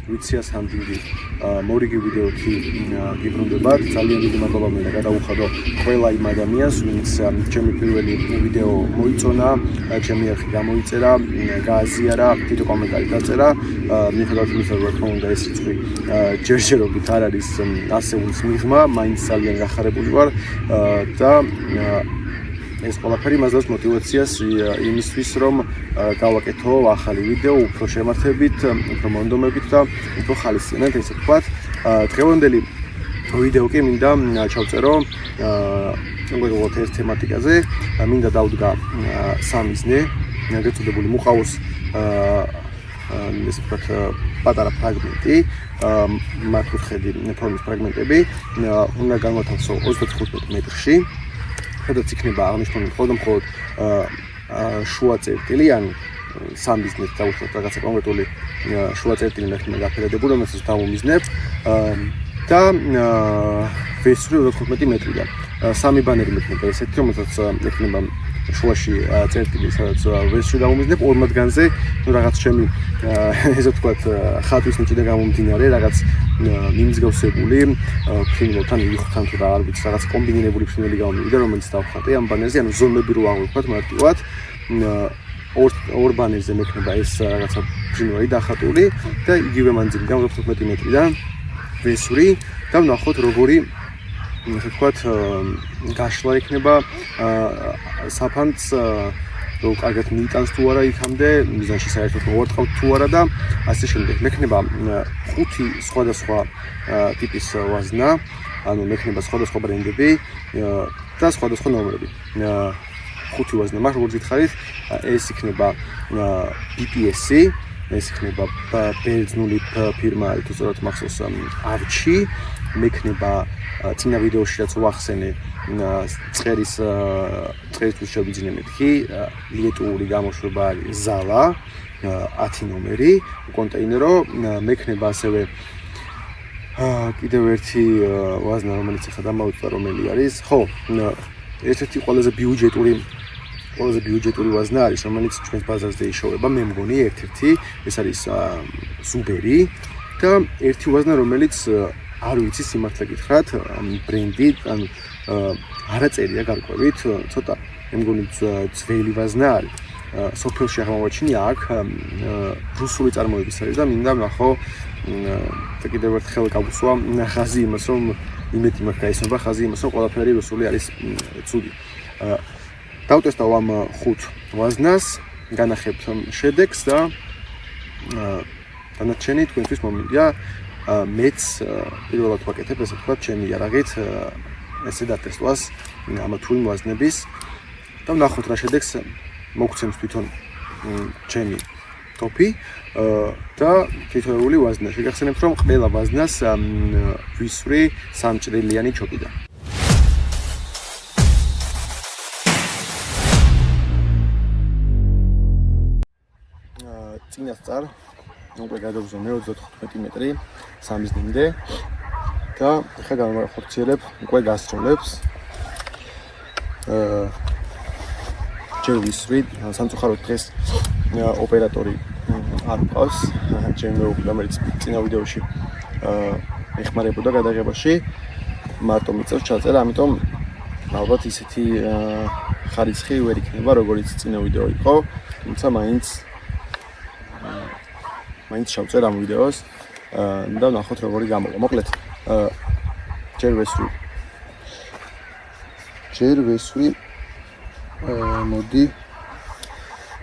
ვიცია სამდიდი მორიგი ვიდეოთი გიბრუნდებათ. ძალიან დიდი მადლობა მინდა გადაუხადო ყველა იმ ადამიანს, ვინც ჩემი პირველი ვიდეო მოიწონა, ჩემი არხი გამოიწერა, გააზიარა, თითო კომენტარი დაწერა. მიუხედავად იმისა, რომ თქო უნდა ეს რიცხვი ჯერჯერობით არ არის ასეულის მიღმა, მაინც ძალიან გახარებული ვარ და ეს ყველაფერი მასდავს მოტივაციას იმისთვის, რომ გავაკეთო ახალი ვიდეო უფრო შემართებით, უფრო მონდომებით და უფრო ხალისიანად, ესე ვთქვათ. დღევანდელი ვიდეო კი მინდა ჩავწერო კონკრეტულად ერთ თემატიკაზე, მინდა დავდგა სამიზნე, გაწოდებული მუყაოს ესე ვთქვათ პატარა ფრაგმენტი, მართკუთხედი ფორმის ფრაგმენტები, უნდა განვათავსო 35 მეტრში. სადაც იქნება აღნიშნული მხოლოდ შუა წერტილი, ან სამიზნედ დავუშვათ რაღაცა კონკრეტული შუა წერტილი მექნება გაფერადებული, რომელსაც დავუმიზნებ და ვესვრი 35 მეტრიდან. სამი ბანერი მექნება ესეთი, რომელსაც ექნება შუაში წერტილი, სადაც ვესვრი დავუმიზნებ. ორ მათგანზე რაღაც ჩემი ესე ვთქვათ ხატვის ნიჭიდან გამომდინარე, რაღაც მიმსგავსებული ფრინველთან იხთან თუ რა არ ვიცი, რაღაც კომბინირებული ფრინველი გამომივიდა, რომელიც დავხატე ამ ბანერზე, ანუ ზომები რო ავიღოთ მარტივად. ორ ბანერზე მექნება ეს რაღაცა ფრინველი დახატული და იგივე მანძილიდან 35 მეტრიდან ვესვრი და ვნახოთ როგორი ასე ვთქვათ გაშლა იქნება საფანს რო კარგად მიიტანს თუ არა იქამდე, მიზანში საერთოდ მოვარტყავთ თუ არა და ასე შემდეგ. მექნება 5 სხვადასხვა ტიპის ვაზნა, ანუ მექნება სხვადასხვა ბრენდები და სხვადასხვა ნომრები. 5 ვაზნა მაქვს, როგორც გითხარით, ეს იქნება BPS-ი, ეს იქნება ბერძნული ფირმა, თუ სწორად მახსოვს, არჩი, მექნება წინა ვიდეოში რაც ვახსენე წყერისთვის შევიძინე მეთქი, ლიეტური გამოშვება არის ზალა 10 ნომერი, კონტეინერო, მექნება ასევე კიდევ ერთი ვაზნა, რომელიც ახლა დამავიწყდა, რომელი არის, ხო, ერთ-ერთი ყველაზე ბიუჯეტური ვაზნა არის, რომელიც ჩვენს ბაზარზე იშოვება, მე მგონი ერთ-ერთი, ეს არის ზუბერი და ერთი ვაზნა, რომელიც არ ვიცი სიმართლე გითხრათ, ბრენდი, ანუ არაწერია გარკვევით, ცოტა მე მგონი ძველი ვაზნა არის. სოფელში აღმოვაჩინე აქ რუსული წარმოების არის და მინდა ვნახო და კიდევ ერთხელ გავუსვა ხაზი იმას, რომ იმედი მაქვს გაიცნობა ხაზი იმას, რომ ყველაფერი რუსული არის ცუდი. დავტესტავ ამ 5 ვაზნას, განახებთ შედეგს და დანარჩენი თქვენთვის მომიდია. მეც პირველად ვაკეთებ, ესე ვთქვათ, ჩემი იარაღით ესე დატესტვას ამ თუ იმ ვაზნების და ვნახოთ რა შედეგს მოგცემს თვითონ ჩემი ტოპი და თითოეული ვაზნა. შეგახსენებთ, რომ ყველა ვაზნას ვისვრი სამჭრილიანი ჩოკიდან. წინასწარ უკვე გადავზომე 35 მეტრი სამიზნემდე და ახლა გამოვახორციელებ უკვე გასროლებს. ჯერ ვისვრი, სამწუხაროდ დღეს ოპერატორი არ მყავს, ჩემი მეუღლე, რომელიც წინა ვიდეოში ეხმარებოდა გადაღებაში, მარტო მიწევს ჩაწერა, ამიტომ ალბათ ისეთი ხარისხი ვერ იქნება, როგორც წინა ვიდეო იყო, თუმცა მაინც ჩავწერ ამ ვიდეოს და ვნახოთ როგორი გამოვა. მოკლედ, ჯერ ვესვრი მოდი,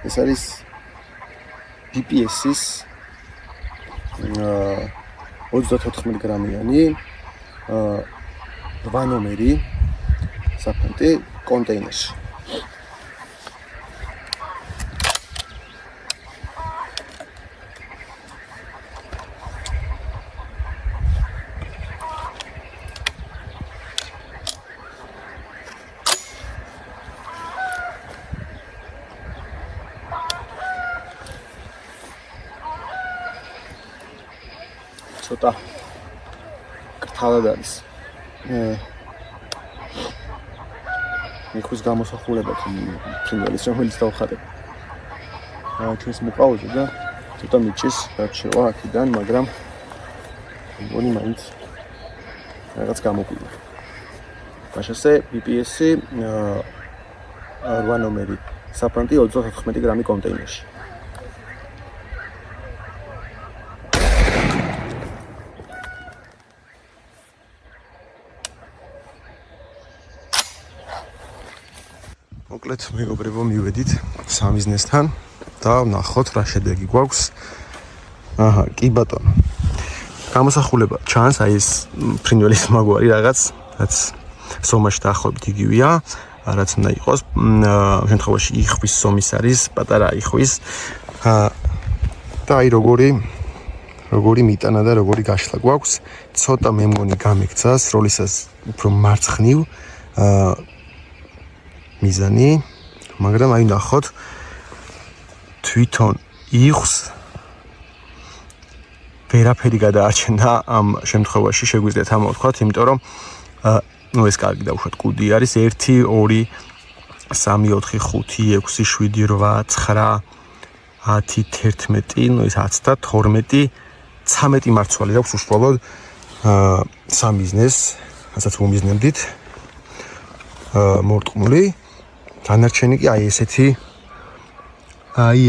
ეს არის BPS-ის 34 გრამიანი 8 ნომერი საფანტი კონტეინერში. ცოტა კრთალად არის. მიხვის გამოსახულება ფრინველის, რომელიც დავხატებ ჩვენს მუყაოზე და ცოტა მიჭის გარჩევა აქიდან, მაგრამ მგონი მაინც რაღაც გამოგვივა. მაშასე BPS-ი 8 ნომერი საფანტი 34 გრამი კონტეინერში. მოკლედ მეგობრებო, მივედით სამიზნესთან და ვნახოთ რა შედეგი გვაქვს. აჰა, კი ბატონო. გამოსახულება ჩანს, აი ეს ფრინველის მაგვარი რაღაც, რაც სომაში დაახლოებით იგივეა, რაც უნდა იყოს. შემთხვევაში იხვის სომის არის, პატარა იხვის. და აი როგორი მიტანა და როგორი გაშლა გვაქვს. ცოტა მე მგონი გამექცა სროლისას უფრო მარცხნივ მიზანი, მაგრამ აი ნახოთ თვითონ იხს ვერაფერი გადაარჩენდა ამ შემთხვევაში შეგვიძლიათ ამო ვთქვათ, იმიტომ რომ ну ეს კარგი დავუშვათ კუდი არის 1 2 3 4 5 6 7 8 9 10 11 ну ეს 10 და 12 13 მარცვალი აქვს უშუალოდ სამიზნეს, რასაც უმიზნებდით მორტყმული. დანარჩენი კი აი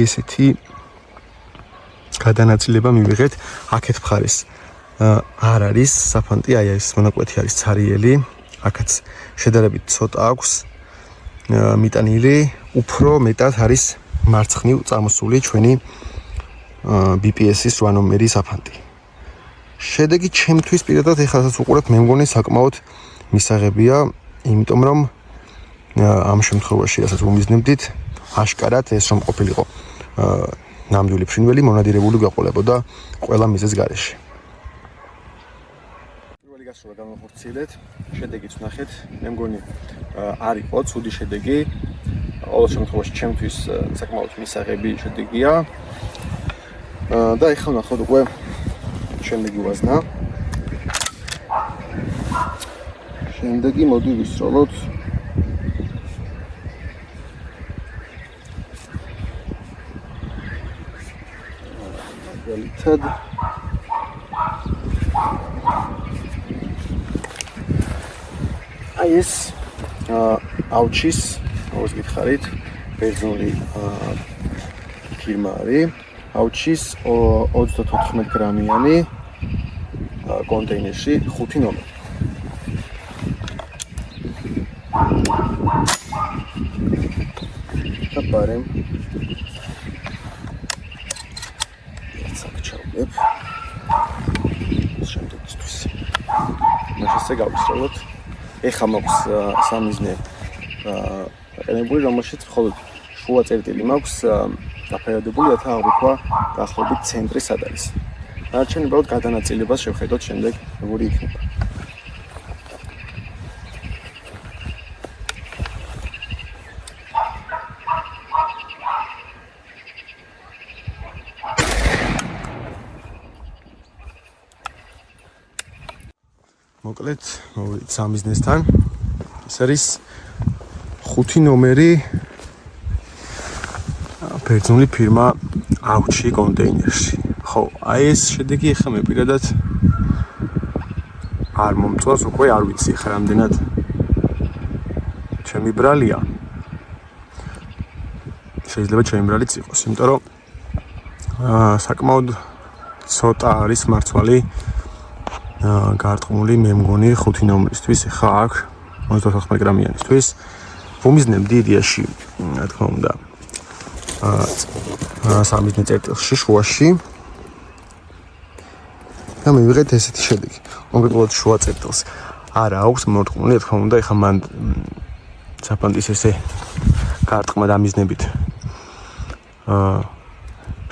ესეთი გადანაწილება მივიღეთ. აქეთ მხარეს არ არის საფანტი, აი ეს მონაკვეთი არის ცარიელი, აქაც შედარებით ცოტა აქვს მიტანილი, უფრო მეტად არის მარცხნივ წამოსული ჩვენი BPS-ის 8 ნომერი საფანტი. შედეგი ჩემთვის პირადად ეხლასაც უყურებ, მე მგონი საკმაოდ მისაღებია, იმიტომ რომ ამ შემთხვევაში, რასაც უმიზნებდით, აშკარად ეს რომ ყოფილიყო ნამდვილი ფრინველი მონადირებული გაყოლებოდა ყველა მიზეს გარეშე. პირველი გასროლა გამოვხორციელეთ, შედეგიც ვნახეთ, მე მგონი არ იყო ცუდი შედეგი. ყოველ შემთხვევაში ჩემთვის საკმაოდ მისაღები შედეგია. და ეხლა ვნახოთ უკვე შემდეგი ვაზნა. შემდეგი მოდი ვისროლოთ მაგალითად აი ეს აუჩის, როგორც გითხარით, ბერძნული ფირმა არის. აუჩის 34 გრამიანი კონტეინერში 5 ნომერი. და პარემ საკჩავებ შემდეგისთვის. მაშასე გავისროლოთ. ეხლა მაქვს სამიზნე ყენებული, რომელშიც მხოლოდ შუა წერტილი მაქვს დაფერადებული, რათა აღვიქვა დაახლოებით ცენტრი სად არის. დანარჩენი უბრალოდ გადანაწილებას შევხედოთ შემდეგ როგორი იქნება. მოკლედ მოვიდით სამიზნესთან. ეს არის 5 ნომერი ბერძნული ფირმა აუჩი კონტეინერში. ხო, აი ეს შედეგი ახლა მე პირადად არ მომწონს, უკვე არ ვიცი ახლა რამდენად ჩემი ბრალია. შეიძლება ჩემი ბრალიც იყოს, იმიტომ რომ საკმაოდ ცოტა არის მარცვალი გარტყმული, მე მგონი 5 ნომერისთვის, ახლა აქ 34 გრამიანისთვის. ვუმიზნებდი იდეაში, რა თქმა უნდა, სამიზნე წერტილში შუაში და მივიღეთ ესეთი შედეგი. კონკრეტულად შუა წერტილს არა აქვს მორტყმული, რა თქმა უნდა, ეხლა მან საფანტის ესე გარტყმა დამიზნებით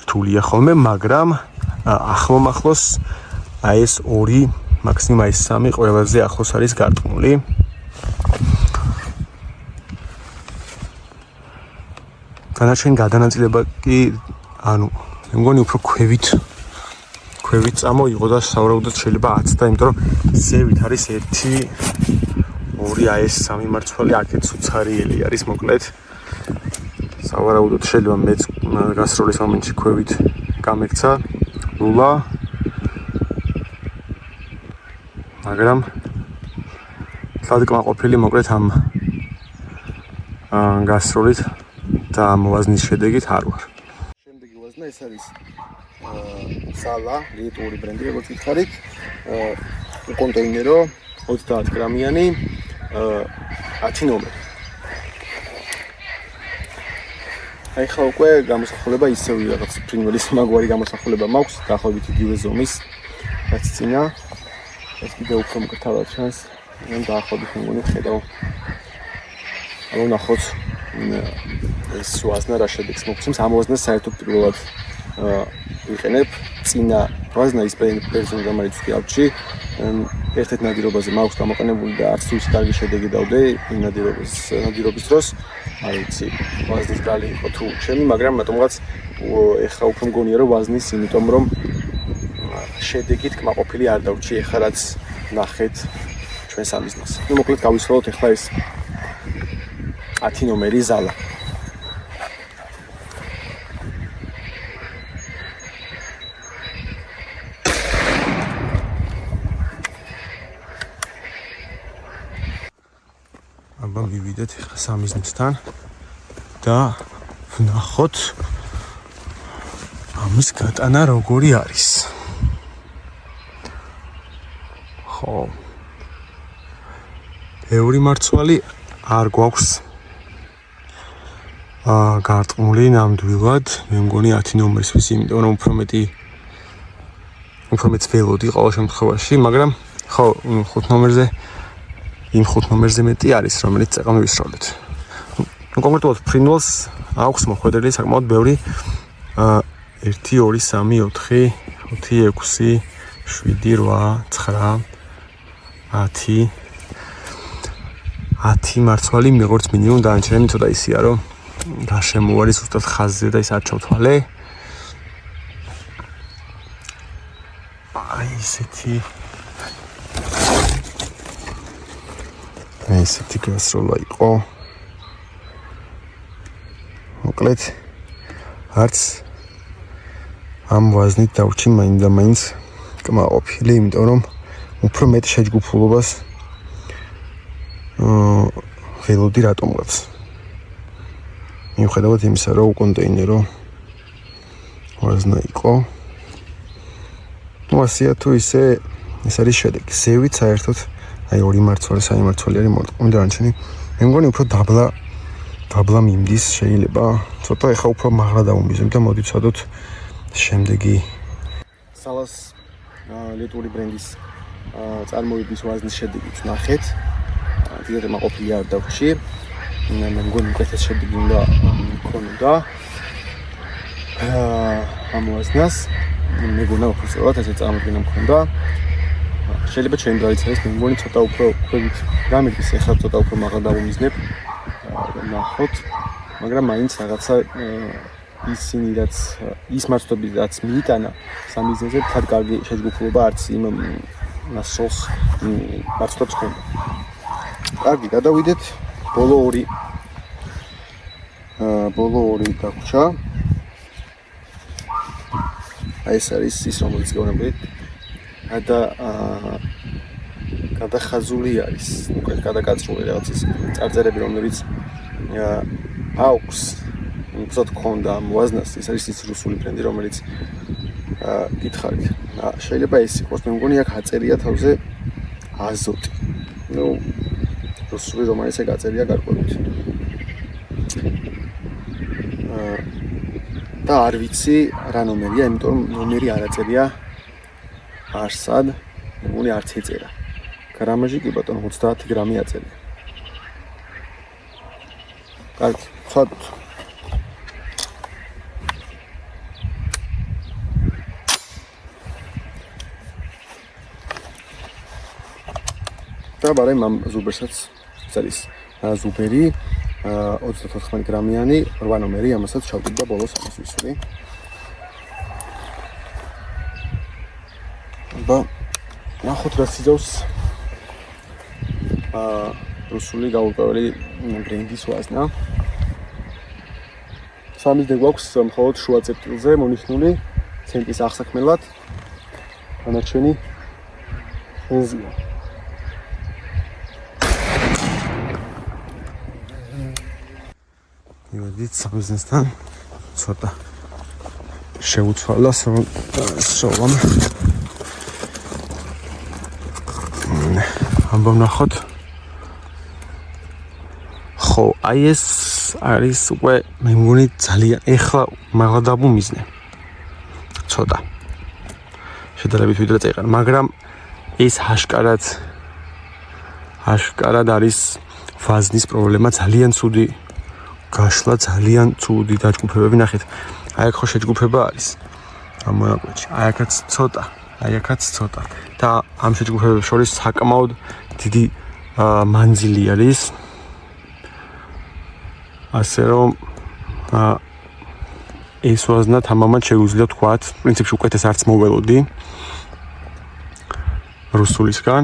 რთულია ხოლმე, მაგრამ ახლომახლოს აი ეს 2, მაქსიმუმ აი 3 ყველაზე ახლოს არის გარტყმული. დანარჩენი გადანაწილება კი, ანუ მე მგონი უფრო ქვევით წამოიღო და სავარაუდოდ შეიძლება 10 და იმიტომ რომ ზევით არის 1 2 აი ეს 3 მარცვალი, აქეთ უცარიელი არის მოკლედ. სავარაუდოდ შეიძლება მეც გასროლის მომენტში ქვევით გამექცა ლულა, მაგრამ კმაყოფილი მოკლედ ამ გასროლით და ამ ვაზნის შედეგით არ ვარ. შემდეგი ვაზნა ეს არის სალა, ლიტვური ბრენდი, როგორც გითხარით, კონტეინერო 30 გრამიანი 10 ნომერი. აი ხა უკვე გამოსახულება ისევ რაღაც ფრინველის მაგვარი გამოსახულება მაქვს, დაახლოებით იგივე ზომის, რაც წინა. ეს კიდევ უფრო მკრთალად ჩანს. ან დაახლოებით მეგონი ხედავ. ანუ ნახოთ ეს ვაზნა რა შედეგს მოგცემს. ამ ვაზნას საერთოდ პირველად ვიყენებ წინა ვაზნა ის პერსონაჟი რომელიც ვქიავჩი. ერთ-ერთ ნადირობაზე მაქვს გამოყენებული და არც ის კარგი შედეგი დავდე ნადირობის დროს. არ ვიცი, ვაზნის ბრალი იყო თუ ჩემი, მაგრამ რატომღაც ეხლა უფრო მგონია რომ ვაზნის, იმიტომ რომ შედეგით კმაყოფილი არ დავჭი ეხლა რაც ნახეთ ჩვენ სამიზნეს. ნუ მოკლედ გავისროლოთ ეხლა ეს 10 ნომერი ზალა. აბა მივიდეთ ეხლა სამიზნესთან და ვნახოთ ამის გატანა როგორი არის. ხო. ბევრი მარცვალი არ გვაქვს გარტყმული ნამდვილად, მე მგონი 10 ნომერის ვის, იმიტომ რომ უფრო მეც ველოდი ყოველ შემთხვევაში, მაგრამ ხო, 5 ნომერზე მეტი არის, რომელიც წეყამ ვისროლეთ. კონკრეტულად ფრინველს აქვს მოხვედრილი საკმაოდ ბევრი 1 2 3 4 5 6 7 8 9 10 მარცვალი როგორც მინიმუმ დაანჩენები ცოტა ისია რომ გარშემო არის უბრალოდ ხაზზე და ის არ ჩავთვალე. აი ესეთი გასროლა იყო. მოკლედ არც ამ ვაზნით დავჭი მაინც კმაყოფილი, იმიტომ რომ უფრო მეტ შეჯგუფულობას ველოდი რატომღაც. მიუხედავად იმისა, რომ კონტეინერო ვაზნა იყო. ნუ ასია თუ ისე ეს არის შედეგი. ზევით საერთოდ აი 2 მარცვალი, 3 მარცვალი არის მორტყმული დანარჩენი. მე მგონი უფრო დაბლა მიმდის შეიძლება. ცოტა ეხა უფრო მაღლა დავუმიზნებ და მოდით ვცადოთ შემდეგი სალას ლიტვური ბრენდის წარმოების ვაზნის შედეგით ნახეთ. დიდად მაყოფილი არ დავჭი. მე მგონი უკეთეს შედეგი უნდა მქონოდა. ამ ვაზნას მეგონა უბრალოდ ესე წარმოდგენა მქონდა. შეიძლება ჩემი ბრალიც არის, მე მგონი ცოტა უფრო ქვევით გამიგდის, ეხლა ცოტა უფრო მაღლა დავუმიზნებ. ნახოთ, მაგრამ მაინც რაღაცა ისინი რაც ის მარცვლები რაც მიიტანა სამიზნეზე თად კარგი შეჯგუფულობა არც იმ მასოს მარცვლებს ჰქონდა. კარგი, გადავიდეთ ბოლო ორი დაგვრჩა. აი ეს არის ის რომელიც გეუბნებით გადახაზული არის, უკვე გადაგაწრული რაღაც ის წარწერები რომლებიც აქვს უბრალოდ ქონდა ამ ვაზნას, ეს არის ის რუსული ბრენდი რომელიც გითხარით. შეიძლება ეს იყოს, მე მგონი აქ აწერია თავზე აზოტი. ნუ რუსული რომ ისე გაწერია გარკვეულწილად. და არ ვიცი რა ნომერია, იმიტომ რომ ნომერი არ აწერია არსად, მე მგონი არც ეწერა. გრამაჟი კი ბატონო 30 გრამი აწერია. კარგი, ვცადოთ. და ბარემ ამ ზუბერსაც წერის ზუბერი 34 გრამიანი 8 ნომერი, ამასაც ჩავდივ და ბოლოს ამას ვისვრი. და ნახოთ რა სიძავს რუსული გაურკვეველი ბრენდის ვაზნა. სამიზნე გვაქვს მხოლოდ შუა წერტილზე მონიშნული ცენტის აღსაქმელად დანარჩენი ენზია. მივედით საბიზნესთან ცოტა შეუცვალა სროლამ. ამბობ ნახოთ. ხო, აი ეს არის უკვე მე მგონი ძალიან ეხლა მაღალდაბო მიზნე. ცოტა შედარებით ვიდრე წაიყარ, მაგრამ ეს აშკარად არის ვაზნის პრობლემა, ძალიან ცუდი გაშლა, ძალიან ცუდი დაჯგუფებები. ნახეთ, აი აქ ხო შეჯგუფება არის ამ მონაკვეთში, აი აქაც ცოტა და ამ შეჯგუფებებს შორის საკმაოდ დიდი მანძილი არის, ასე რომ ეს ვაზნა თამამად შეგვიძლია ვთქვათ, პრინციპში უკეთეს არც მოველოდი რუსულისგან.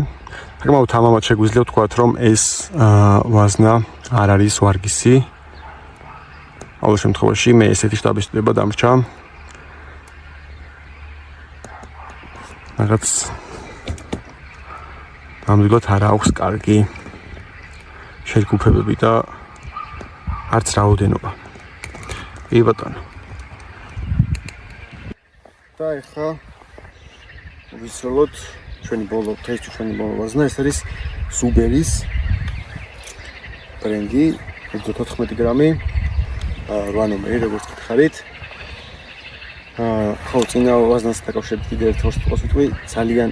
საკმაოდ თამამად შეგვიძლია ვთქვათ, რომ ეს ვაზნა არ არის ვარგისი. ყოველ შემთხვევაში მე ესეთი შტაბისტება დამრჩა. რაღაც ნამდვილად არ აქვს კარგი შეჯგუფებები და არც რაოდენობა. კი ბატონო. და ეხლა ვისროლოთ ჩვენი ბოლო ვაზნა, ეს არის ზუბერის ბრენდი 14 გრამი 8 ნომერი, როგორც გითხარით. ხო, წინა ვაზნას დაკავშირებით კიდევ ერთ როს ვიტყვი, ძალიან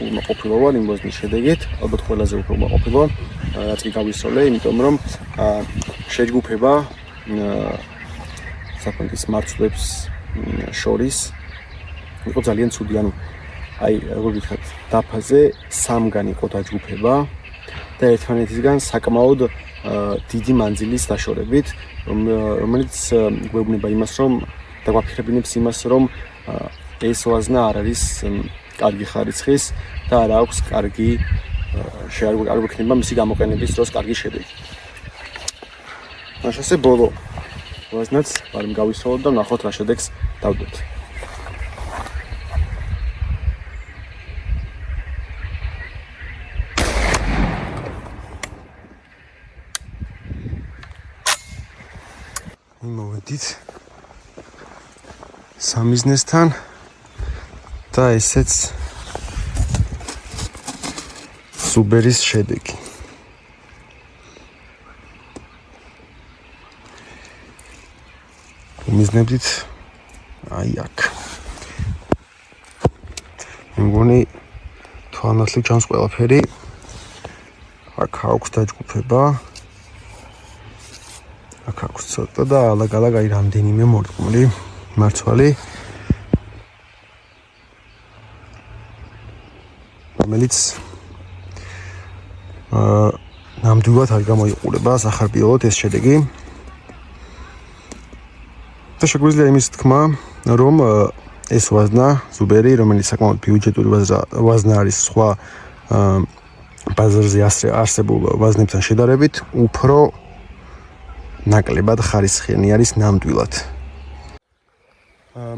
უმაყოფილო ვარ იმ ვაზნის შედეგით, ალბათ ყველაზე უფრო უმაყოფილო, რაც კი გავისროლე, იმიტომ რომ შეჯგუფება საფრანგეთის მარცვლებს შორის იყო ძალიან ცუდი, ანუ აი როგორ გითხრათ, დაფაზე სამგან იყო დაჯგუფება და ერთმანეთისგან საკმაოდ დიდი მანძილის დაშორებით, რომელიც გვეუბნება იმას, რომ და გვაფიქრებინებს იმას, რომ ეს ვაზნა არ არის კარგი ხარისხის და არ აქვს კარგი არ გვექნება მისი გამოყენების დროს კარგი შედეგი. მაშასე ბოლო ვაზნაც არ გავისროლოთ და ნახოთ რა შედეგს დავდოთ. მოვედით სამიზნესთან და ესეც ზუბერის შედეგი. მიზნებდით აი აქ. მე მგონი თვალნათლივ ჩანს ყველაფერი. აქ აქვს დაჯგუფება. აქ აქვს ცოტა და ალაგ-ალაგ აი რამდენიმე მორტყმული მარცვალი, რომელიც ნამდვილად არ გამოიყურება სახარბიელოდ ეს შედეგი. და შეგვიძლია იმის თქმა, რომ ეს ვაზნა ზუბერი, რომელიც საკმაოდ ბიუჯეტური ვაზნა არის სხვა ბაზარზე არსებულ ვაზნებთან შედარებით, უფრო ნაკლებად ხარისხიანი არის ნამდვილად.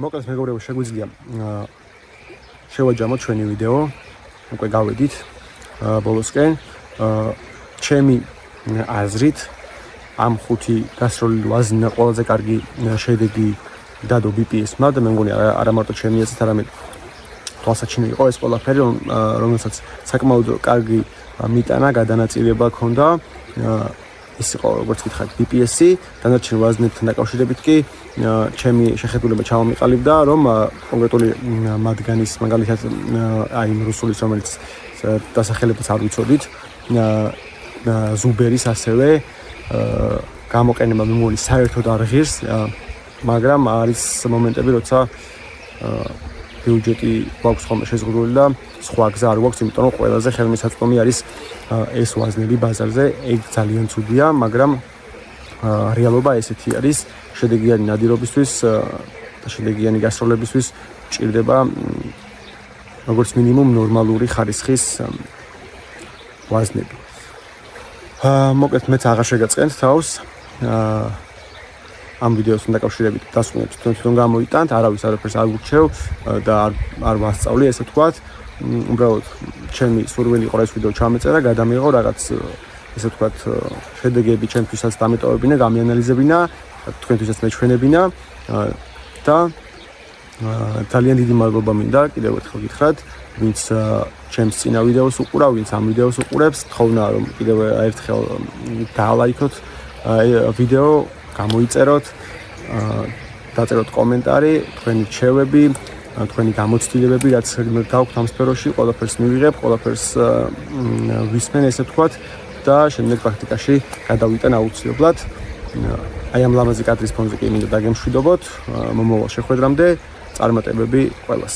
მოკლედ მეგობრებო, შეგვიძლია შევაჯამოთ ჩვენი ვიდეო, უკვე გავედით ბოლოსკენ. ჩემი აზრით ამ 5 გასროლილი ვაზნა ყველაზე კარგი შედეგი დადო BPS-მა და მე მგონი არა მარტო ჩემი აზრით, არამედ თვალსაჩინო იყო ეს ყველაფერი, რომელსაც საკმაოდ კარგი მიტანა, გადანაწილება ჰქონდა. ის იყო როგორც გითხარით BPS-ი, დანარჩენ ვაზნებთან დაკავშირებით კი ჩემი შეხედულება ჩამომიყალიბდა, რომ კონკრეტული მათგანის მაგალითად აი იმ რუსულის, რომელიც დასახელებაც არ ვიცოდით, ზუბერის ასევე გამოყენება მე მგონი საერთოდ არ ღირს, მაგრამ არის მომენტები, როცა ბიუჯეტი გვაქვს ხოლმე შეზღუდული და სხვა გზა არ გვაქვს, იმიტომ რომ ყველაზე ხელმისაწვდომი არის ეს ვაზნები ბაზარზე, ეგ ძალიან ცუდია, მაგრამ რეალობა ესეთი არის, შედეგიანი ნადირობისთვის და შედეგიანი გასროლებისთვის ჭირდება როგორც მინიმუმ ნორმალური ხარისხის ვაზნები. მოკლედ მეც აღარ შეგაწყენთ თავს. ამ ვიდეოსთან დაკავშირებით დასკვნებს თვითონ გამოიტანთ, არავის არაფერს არ გურჩევ და არ მასწავლი, ესე ვთქვათ. უბრალოდ ჩემი სურვილი იყო ეს ვიდეო ჩამეწერა, გადამიღო რაღაც ესე ვთქვათ შედეგები ჩემთვისაც დამეტოვებინა, გამიანალიზებინა, თქვენთვისაც მეჩვენებინა და ძალიან დიდი მადლობა მინდა კიდევ ერთხელ გითხრათ, ვინც ჩემს წინა ვიდეოს უყურა, ვინც ამ ვიდეოს უყურებს, თხოვნა რომ კიდევ ერთხელ დაალაიქოთ ვიდეო, გამოიწეროთ, დაწეროთ კომენტარი, თქვენი რჩევები, თქვენი გამოცდილებები, რაც გაქვთ ამ სფეროში, ყველაფერს მივიღებ, ყველაფერს ვისმენ, ესე ვთქვათ და შემდეგ პრაქტიკაში გადავიტან აუცილებლად. აი ამ ლამაზი კადრის ფონზე კი მინდა დაგემშვიდობოთ, მომავალ შეხვედრამდე წარმატებები ყველას.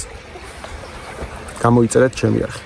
გამოიწერეთ ჩემი არხი.